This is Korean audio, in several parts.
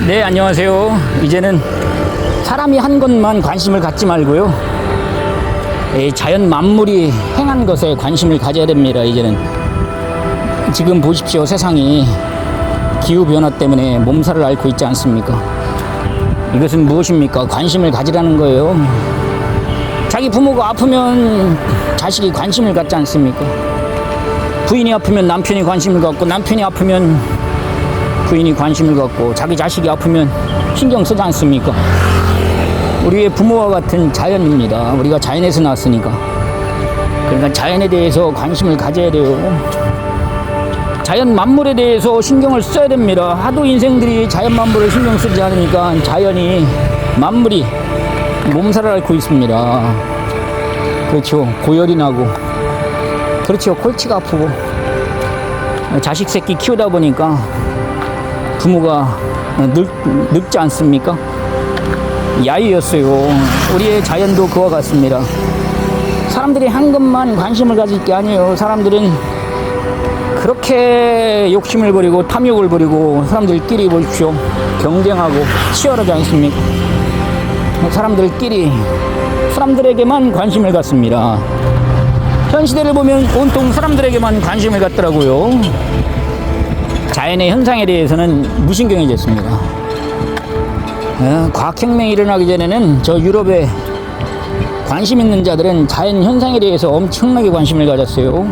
네, 안녕하세요. 이제는 사람이 한 것만 관심을 갖지 말고요, 이 자연 만물이 행한 것에 관심을 가져야 됩니다. 이제는 지금 보십시오. 세상이 기후변화 때문에 몸살을 앓고 있지 않습니까? 이것은 무엇입니까? 관심을 가지라는 거예요. 자기 부모가 아프면 자식이 관심을 갖지 않습니까? 부인이 아프면 남편이 관심을 갖고, 남편이 아프면 부인이 관심을 갖고, 자기 자식이 아프면 신경 쓰지 않습니까? 우리의 부모와 같은 자연입니다. 우리가 자연에서 났으니까. 그러니까 자연에 대해서 관심을 가져야 돼요. 자연 만물에 대해서 신경을 써야 됩니다. 하도 인생들이 자연 만물을 신경 쓰지 않으니까 자연이, 만물이 몸살을 앓고 있습니다. 그렇죠. 고열이 나고, 그렇죠. 골치가 아프고, 자식 새끼 키우다 보니까 부모가 늙지 않습니까? 야유였어요. 우리의 자연도 그와 같습니다. 사람들이 한 것만 관심을 가질 게 아니에요. 사람들은 그렇게 욕심을 부리고 탐욕을 부리고, 사람들끼리 보십시오. 경쟁하고 치열하지 않습니까? 사람들에게만 관심을 갖습니다. 현 시대를 보면 온통 사람들에게만 관심을 갖더라고요. 자연의 현상에 대해서는 무신경해졌습니다. 과학혁명이 일어나기 전에는 저 유럽에 관심 있는 자들은 자연 현상에 대해서 엄청나게 관심을 가졌어요.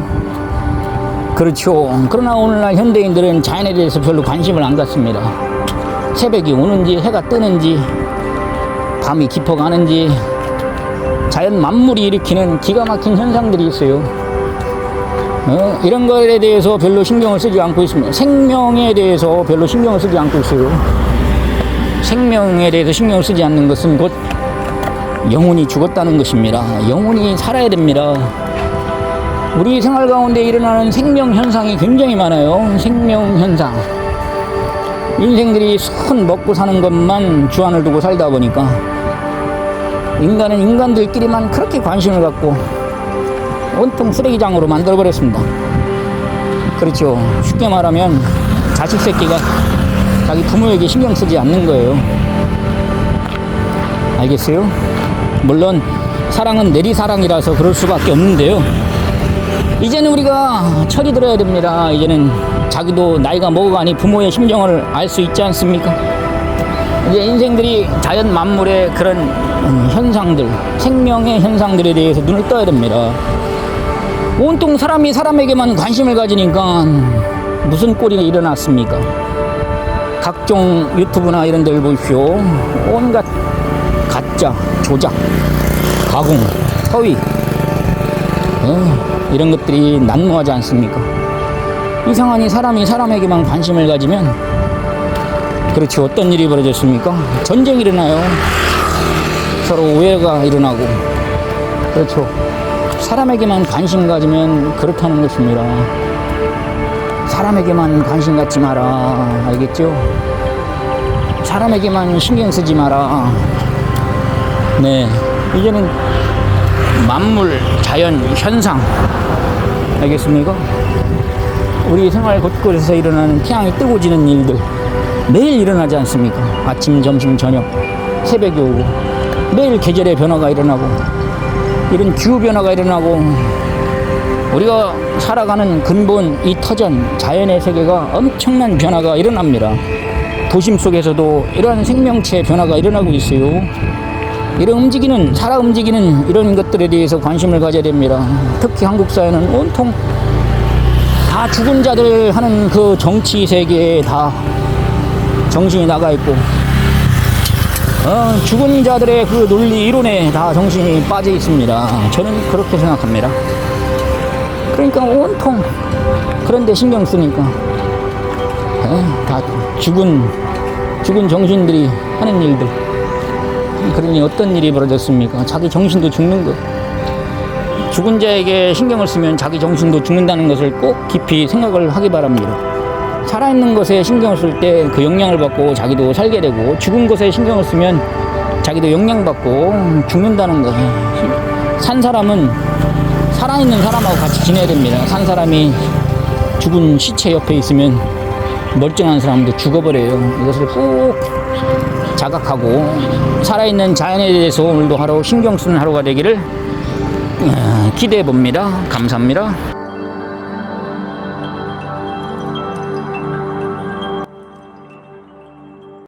그렇죠. 그러나 오늘날 현대인들은 자연에 대해서 별로 관심을 안 갖습니다. 새벽이 오는지, 해가 뜨는지, 밤이 깊어가는지, 자연 만물이 일으키는 기가 막힌 현상들이 있어요. 이런 것에 대해서 별로 신경을 쓰지 않고 있습니다. 생명에 대해서 별로 신경을 쓰지 않고 있어요. 생명에 대해서 신경을 쓰지 않는 것은 곧 영혼이 죽었다는 것입니다. 영혼이 살아야 됩니다. 우리 생활 가운데 일어나는 생명 현상이 굉장히 많아요. 생명 현상. 인생들이 손 먹고 사는 것만 주안을 두고 살다 보니까 인간은 인간들끼리만 그렇게 관심을 갖고 온통 쓰레기장으로 만들어버렸습니다. 그렇죠. 쉽게 말하면 자식 새끼가 자기 부모에게 신경 쓰지 않는 거예요. 알겠어요? 물론 사랑은 내리사랑이라서 그럴 수밖에 없는데요, 이제는 우리가 철이 들어야 됩니다. 이제는 자기도 나이가 먹어가니 부모의 심정을 알 수 있지 않습니까? 이제 인생들이 자연 만물의 그런 현상들, 생명의 현상들에 대해서 눈을 떠야 됩니다. 온통 사람이 사람에게만 관심을 가지니까 무슨 꼴이 일어났습니까? 각종 유튜브나 이런 데를 보십시오. 온갖 가짜, 조작, 가공, 허위, 이런 것들이 난무하지 않습니까? 이상하니 사람이 사람에게만 관심을 가지면, 그렇지, 어떤 일이 벌어졌습니까? 전쟁이 일어나요. 서로 오해가 일어나고. 그렇죠. 사람에게만 관심 가지면 그렇다는 것입니다. 사람에게만 관심 갖지 마라. 알겠죠? 사람에게만 신경 쓰지 마라. 네, 이제는 만물, 자연, 현상, 알겠습니까? 우리 생활 곳곳에서 일어나는 태양이 뜨고 지는 일들 매일 일어나지 않습니까? 아침, 점심, 저녁, 새벽이 오고, 매일 계절의 변화가 일어나고, 이런 기후변화가 일어나고, 우리가 살아가는 근본 이 터전 자연의 세계가 엄청난 변화가 일어납니다. 도심 속에서도 이러한 생명체의 변화가 일어나고 있어요. 이런 움직이는, 살아 움직이는 이런 것들에 대해서 관심을 가져야 됩니다. 특히 한국 사회는 온통 다 죽은 자들 하는 그 정치 세계에 다 정신이 나가 있고, 죽은 자들의 그 논리 이론에 다 정신이 빠져 있습니다. 저는 그렇게 생각합니다. 그러니까 온통 그런 데 신경 쓰니까 다 죽은 정신들이 하는 일들. 그러니 어떤 일이 벌어졌습니까? 자기 정신도 죽는 것. 죽은 자에게 신경을 쓰면 자기 정신도 죽는다는 것을 꼭 깊이 생각을 하기 바랍니다. 살아있는 것에 신경을 쓸 때 그 영향을 받고 자기도 살게 되고, 죽은 것에 신경을 쓰면 자기도 영향받고 죽는다는 거. 산 사람은 살아있는 사람하고 같이 지내야 됩니다. 산 사람이 죽은 시체 옆에 있으면 멀쩡한 사람도 죽어버려요. 이것을 꼭 자각하고 살아있는 자연에 대해서 오늘도 하루 신경 쓰는 하루가 되기를 기대해 봅니다. 감사합니다.